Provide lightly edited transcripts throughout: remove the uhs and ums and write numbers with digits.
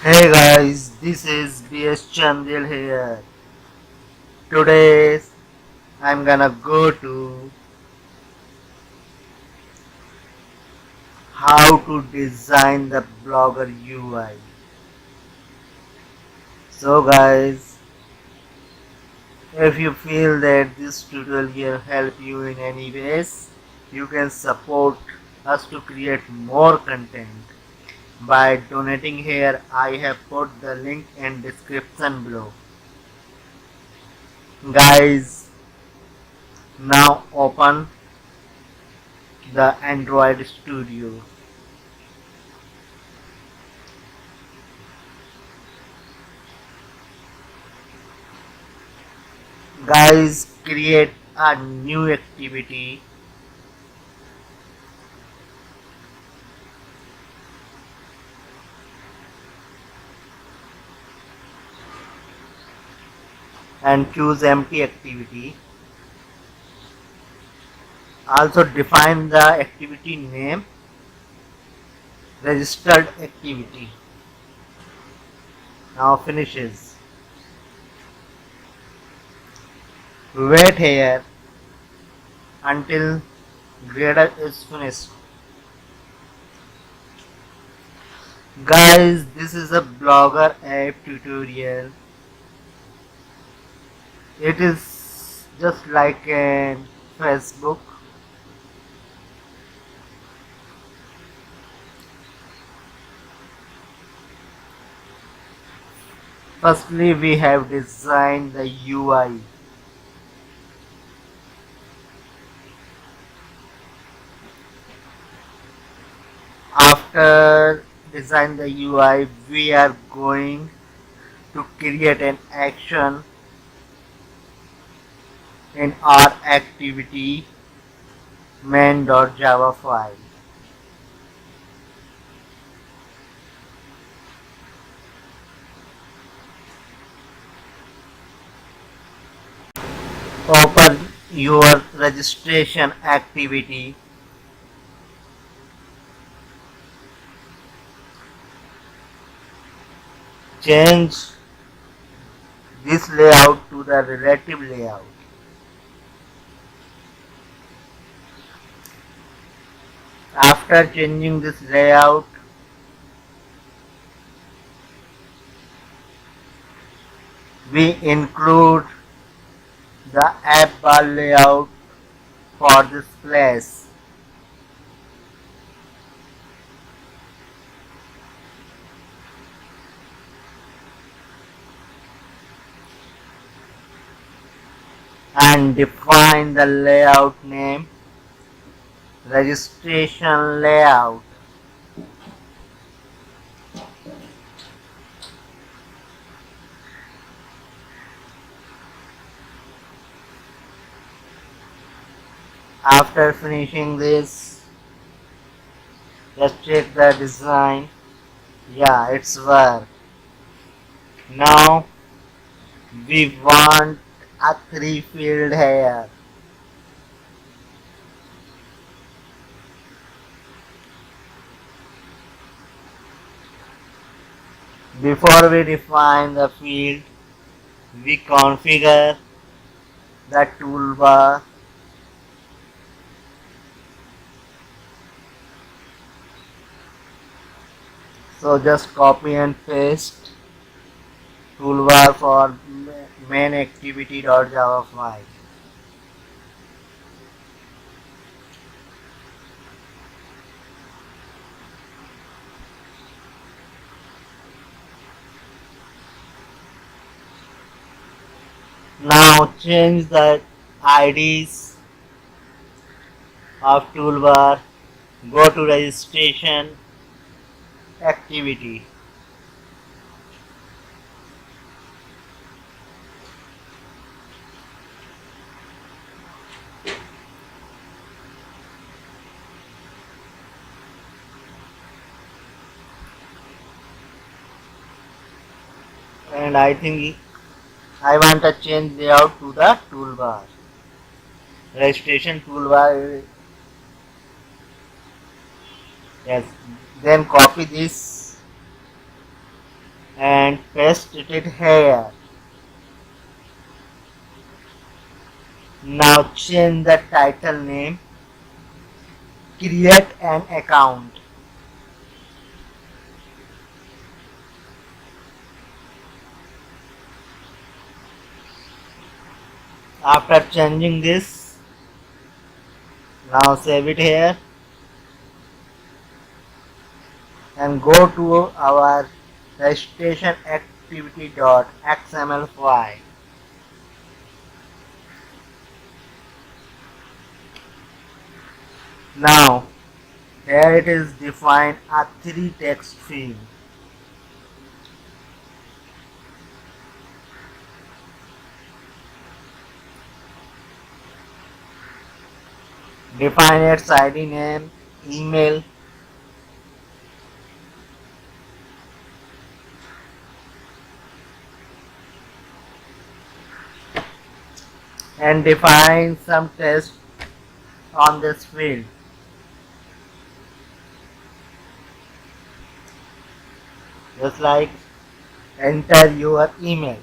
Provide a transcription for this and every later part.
Hey guys, this is BS Chandil here. Today I'm gonna go to how to design the blogger UI. So guys, if you feel that this tutorial help you in any ways, you can support us to create more content by donating here. I have put the link in description below. Guys, now open the Android Studio. Guys, create a new activity and choose empty activity. Also define the activity name, registered activity. Now finishes. Wait here until grader is finished. Guys, this is a blogger app tutorial. It is just like a Facebook. Firstly, we have designed the UI. After design the UI, we are going to create an action in our activity main.java file. Open your registration activity. Change this layout to the relative layout. After changing this layout, we include the app bar layout for this place. And define the layout name, registration layout. After finishing this, let's check the design. Yeah, it's work. Now we want a 3 field here. Before we define the field, we configure the toolbar. So just copy and paste toolbar for main activity.java file. Now change the IDs of toolbar. Go to registration activity. And I think I want to change layout to the toolbar. Registration toolbar. Yes. Then copy this and paste it here. Now change the title name, create an account. After changing this, now save it here and go to our registration activity.xml file. Now here it is define a 3 text field. Define its ID name, email, and define some text on this field. Just like enter your email.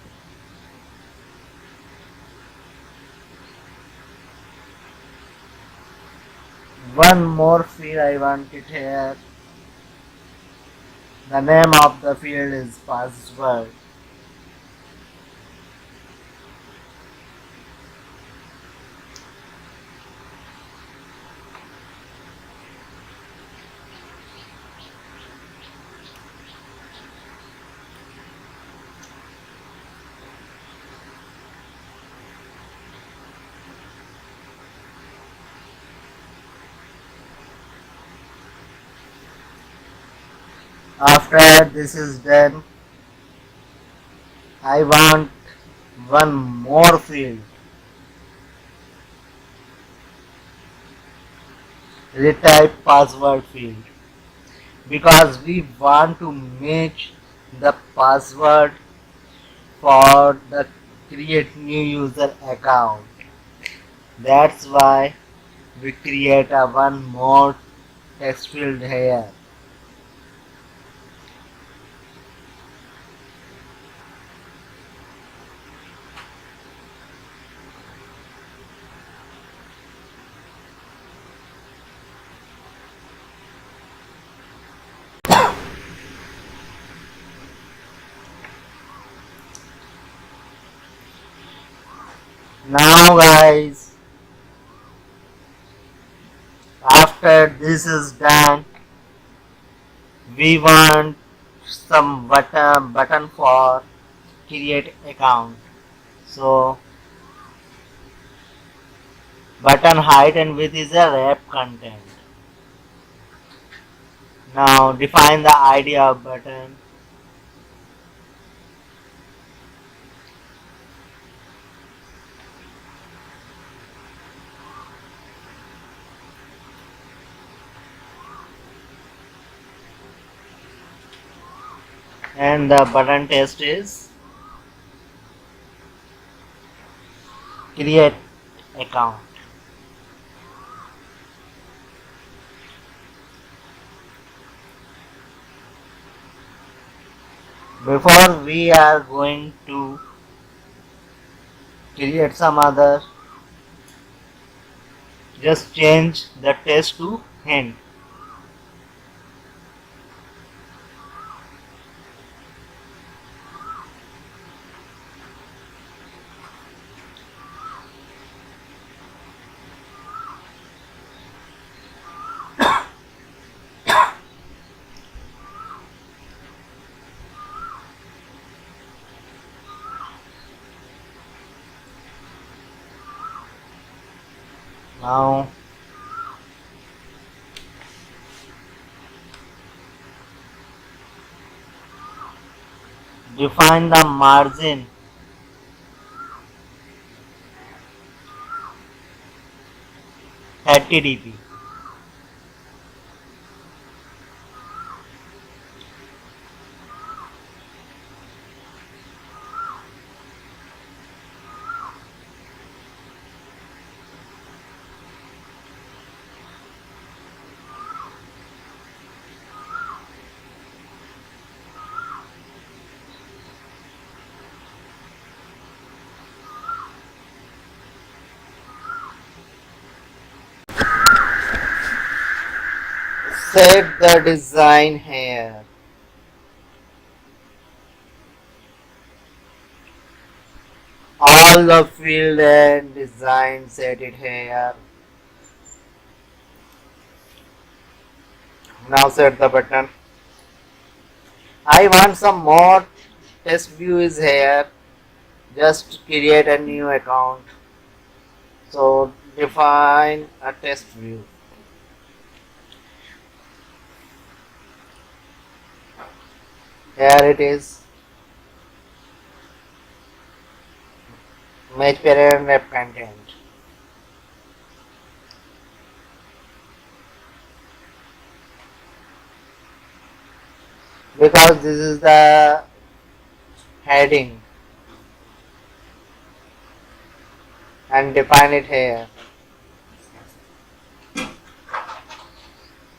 One more field I want it here. The name of the field is password. After this is done, I want one more field. Retype password field, because we want to match the password for the create new user account. That's why we create a one more text field here. Now guys, after this is done, we want some button for create account. So button height and width is a wrap content. Now define the ID of button. And the button test is create account. Before we are going to create some other, just change the test to hint. Now define the margin $30. Set the design here. All the field and design, set it here. Now set the button. I want some more test views here. Just create a new account. So define a test view. Here it is. Match parent web content. Because this is the heading, and define it here.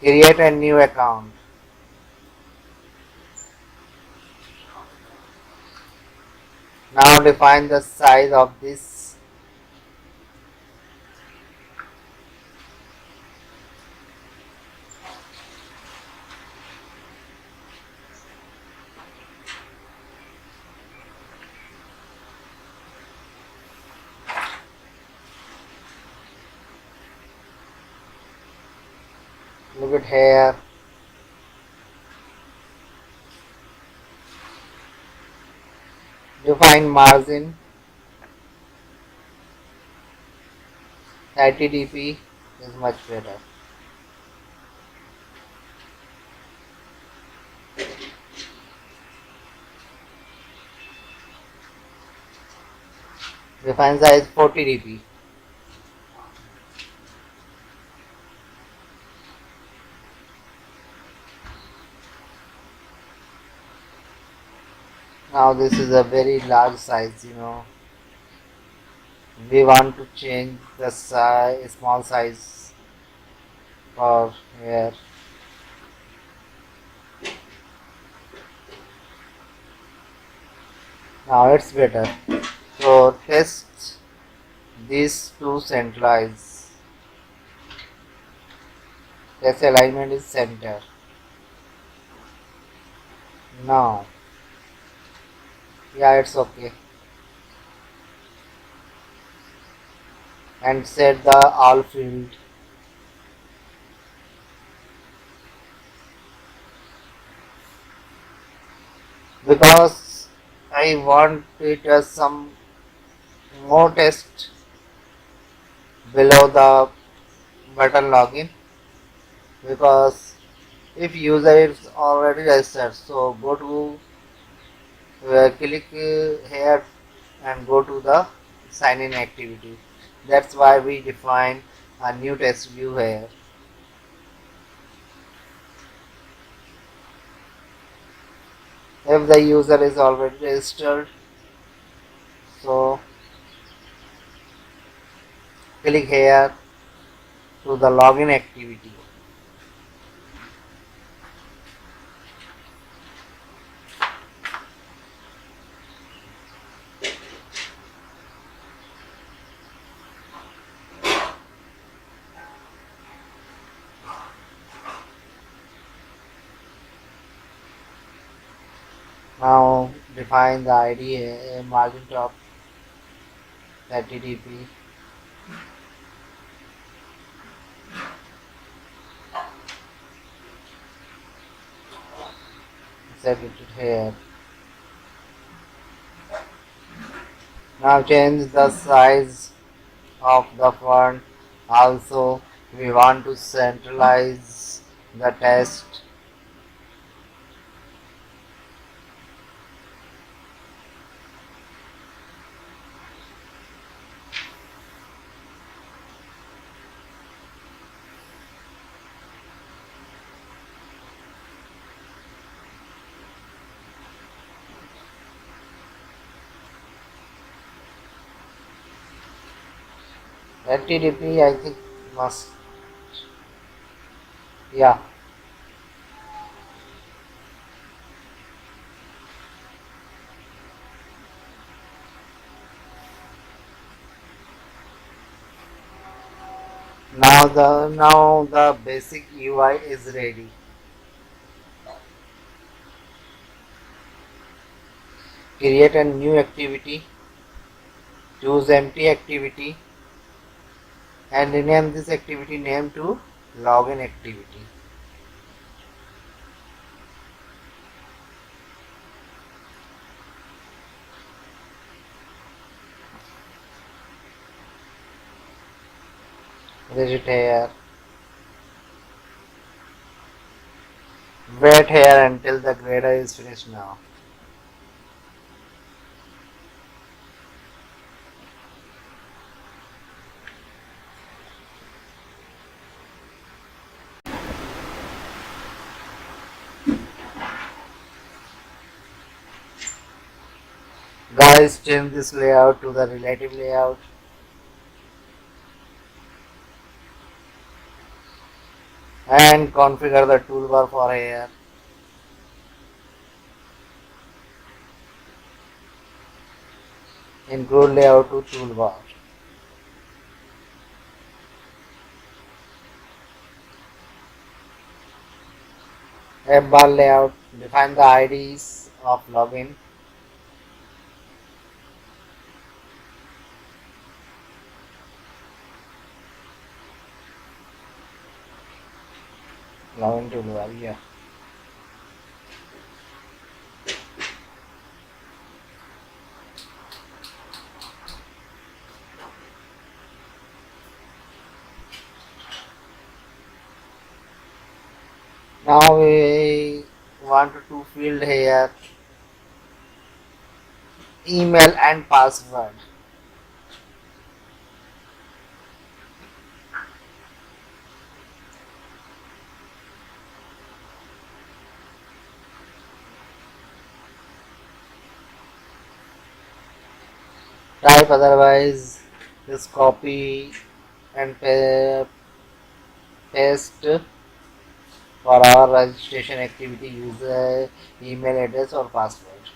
Create a new account. Now define the size of this. Look at here. Define margin. 30 dp is much better. Define size 40 dp. Now this is a very large size, We want to change the size, small size for here. Now it's better. So test these two centralize. Test alignment is center. Now, yeah, it's okay. And set the all field. Because I want it as some more text below the button login, because if user is already registered, so go to click here and go to the sign in activity. That's why we define a new test view here. If the user is already registered, so click here to the login activity. Now define the ID margin top 30 dp. Set it here. Now change the size of the font. Also we want to centralize the test. TDP I think must, yeah. Now the basic UI is ready. Create a new activity, choose empty activity and rename this activity name to login activity. Visit here. Wait here until the grader is finished now. Guys, change this layout to the relative layout. And configure the toolbar for here. Include layout to toolbar. App bar layout. Define the IDs of login. Login toolbar, yeah. Now we want to fill here email and password. Type otherwise, just copy and paste for our registration activity user email address or password.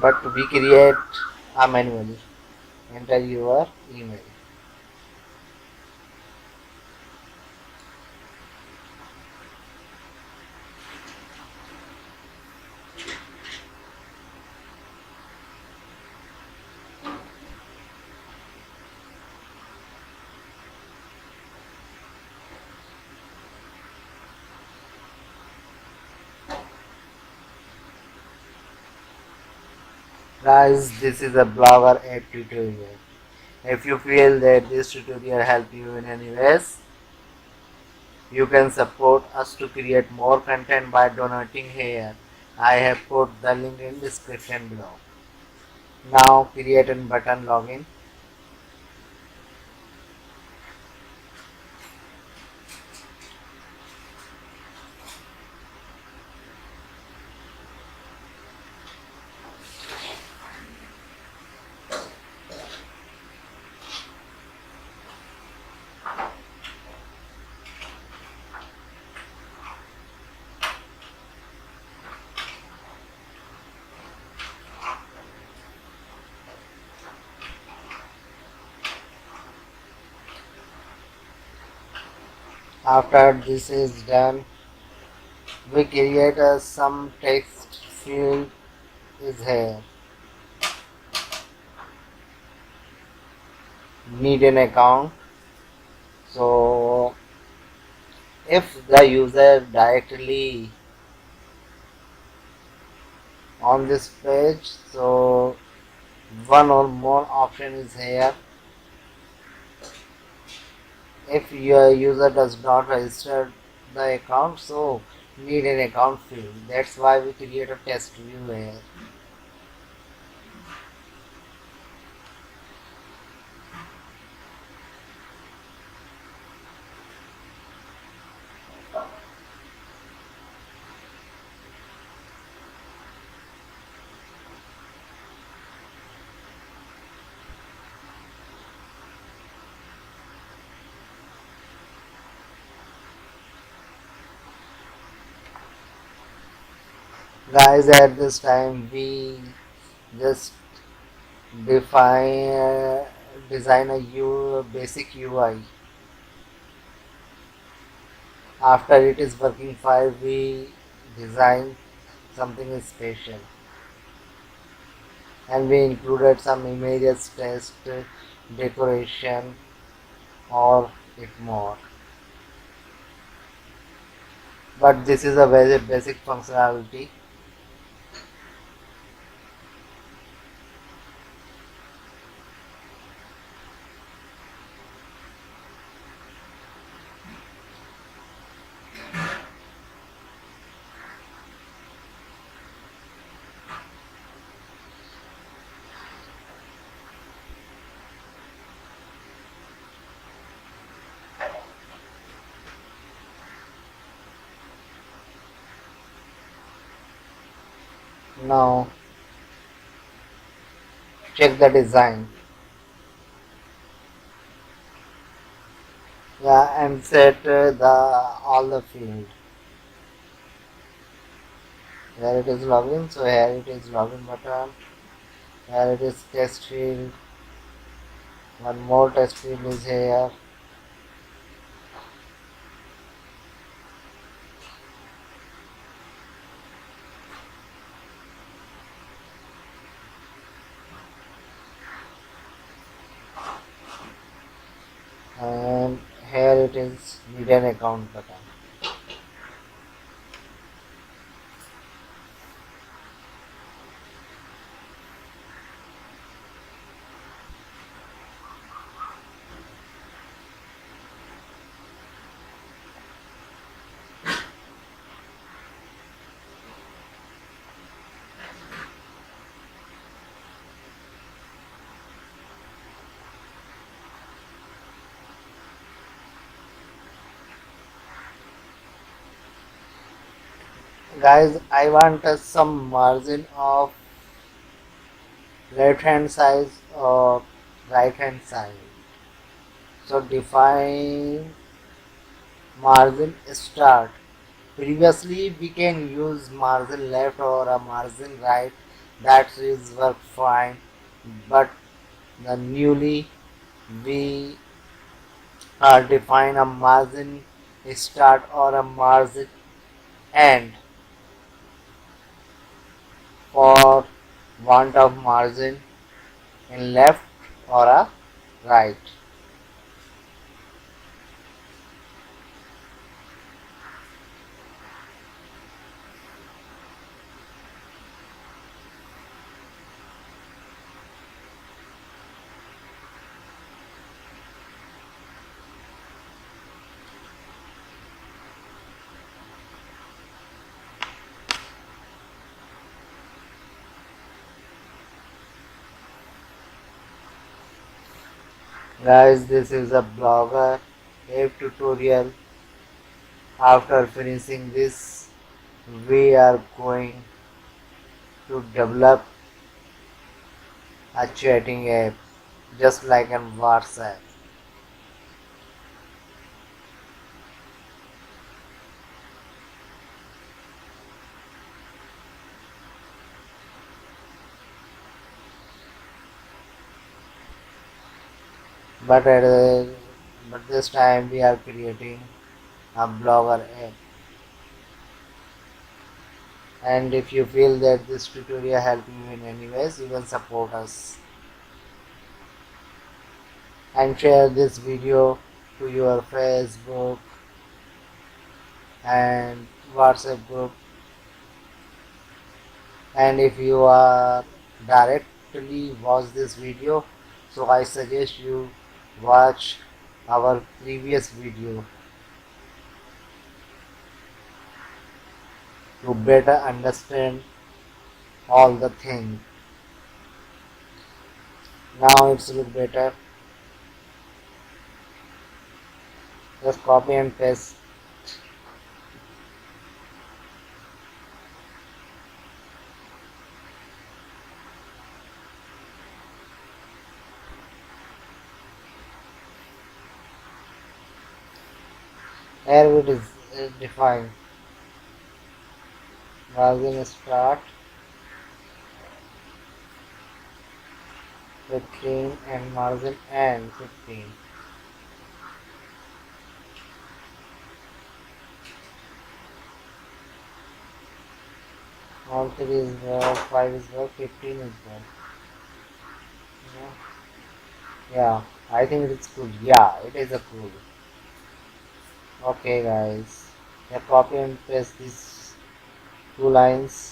But we create a manually. Enter your email. Guys, this is a Blogger app tutorial. If you feel that this tutorial helped you in any ways, you can support us to create more content by donating here. I have put the link in description below. Now create a button login. After this is done, we create some text field is here. Need an account. So if the user directly on this page, so one or more option is here. If your user does not register the account, so need an account field. That's why we create a test view here. Guys, at this time we just define design a basic UI. After it is working fine, we design something special, and we included some images, text, decoration, or it more. But this is a very basic functionality. Now check the design. Yeah, and set the all the field. Here it is login, so here it is login button. Here it is test field. One more test field is here. And here it is hidden account button. Guys, I want some margin of left hand side or right hand side. So define margin start. Previously we can use margin left or a margin right, that is work fine, but the newly we define a margin start or a margin end for want of margin in left or a right. Guys, this is a blogger app tutorial. After finishing this, we are going to develop a chatting app just like in WhatsApp. But but this time we are creating a blogger app. And if you feel that this tutorial helped you in any ways, you can support us and share this video to your Facebook and WhatsApp group. And if you are directly watch this video, so I suggest you watch our previous video to better understand all the things. Now it's look better. Just copy and paste. Here it is defined. Margin start 15 and margin and 15. All 3 is work, 5 is work, 15 is work. Yeah, I think it's good. Yeah, it is a good. Okay guys, yeah, copy and paste these 2 lines.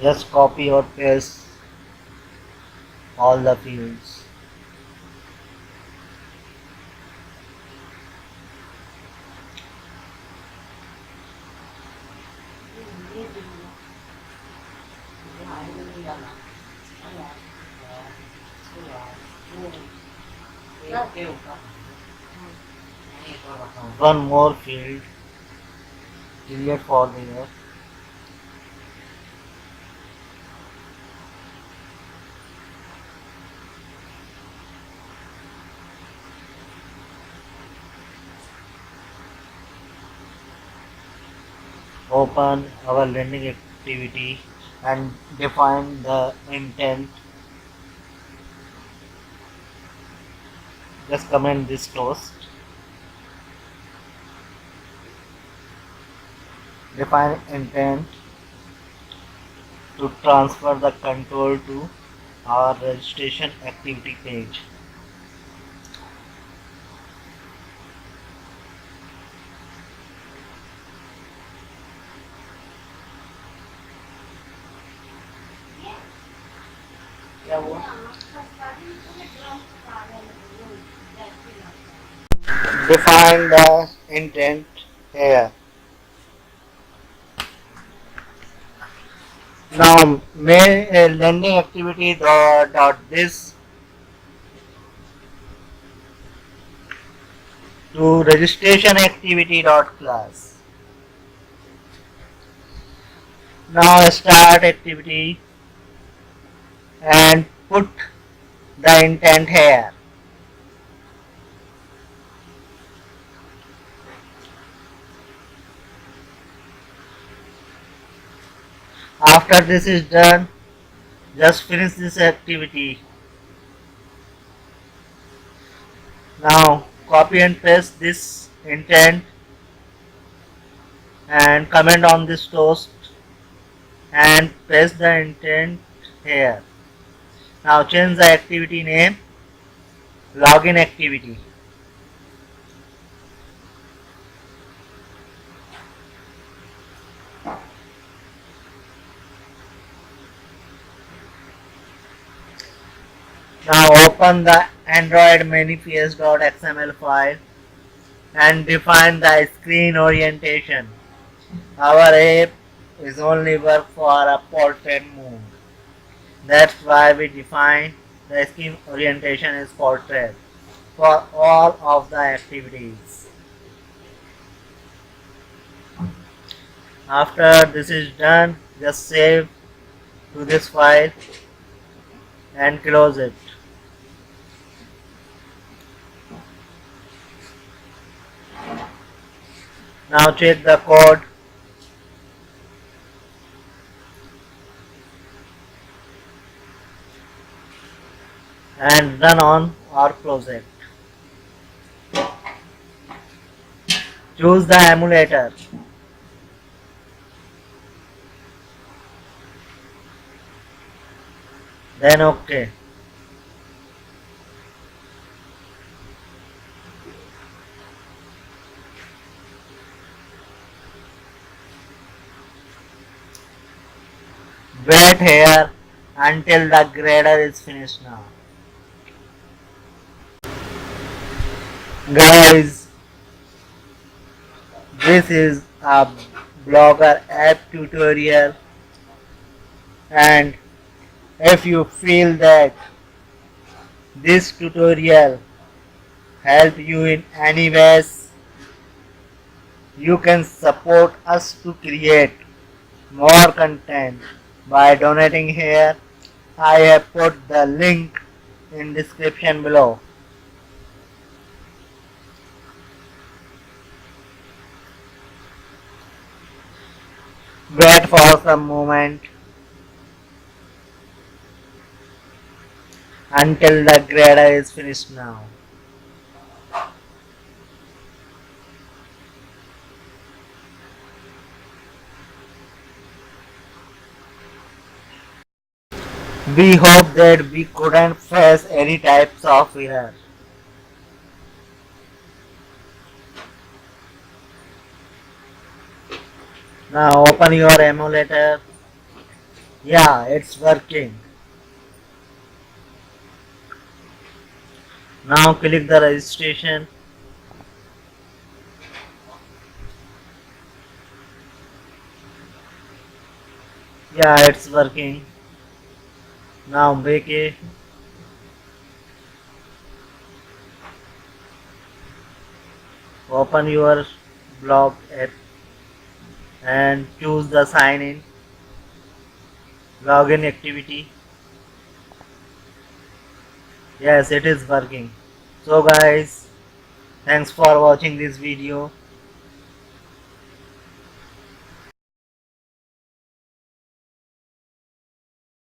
Just copy or paste all the fields. One more field create for there. Open our lending activity and define the intent. Just comment this toast. Define intent to transfer the control to our registration activity page. Define the intent here. Now main lending activity dot this to registration activity dot class. Now start activity and put the intent here. After this is done, just finish this activity. Now copy and paste this intent and comment on this toast and paste the intent here. Now change the activity name, login activity. Now open the Android manifest.xml file and define the screen orientation. Our app is only work for a portrait mode. That's why we define the screen orientation is portrait for all of the activities. After this is done, just save to this file and close it. Now check the code. And run on our project. Choose the emulator. Then OK. Wait here until the grader is finished now. Guys, this is a Blogger app tutorial, and if you feel that this tutorial help you in any ways, You can support us to create more content by donating here. I have put the link in description below. Wait for some moment until the grader is finished now. We hope that we couldn't face any types of error. Now open your emulator. Yeah, it's working. Now click the registration. Yeah, it's working. Now bake it. Open your blog app and choose the sign in login activity. Yes, it is working. So guys, thanks for watching this video.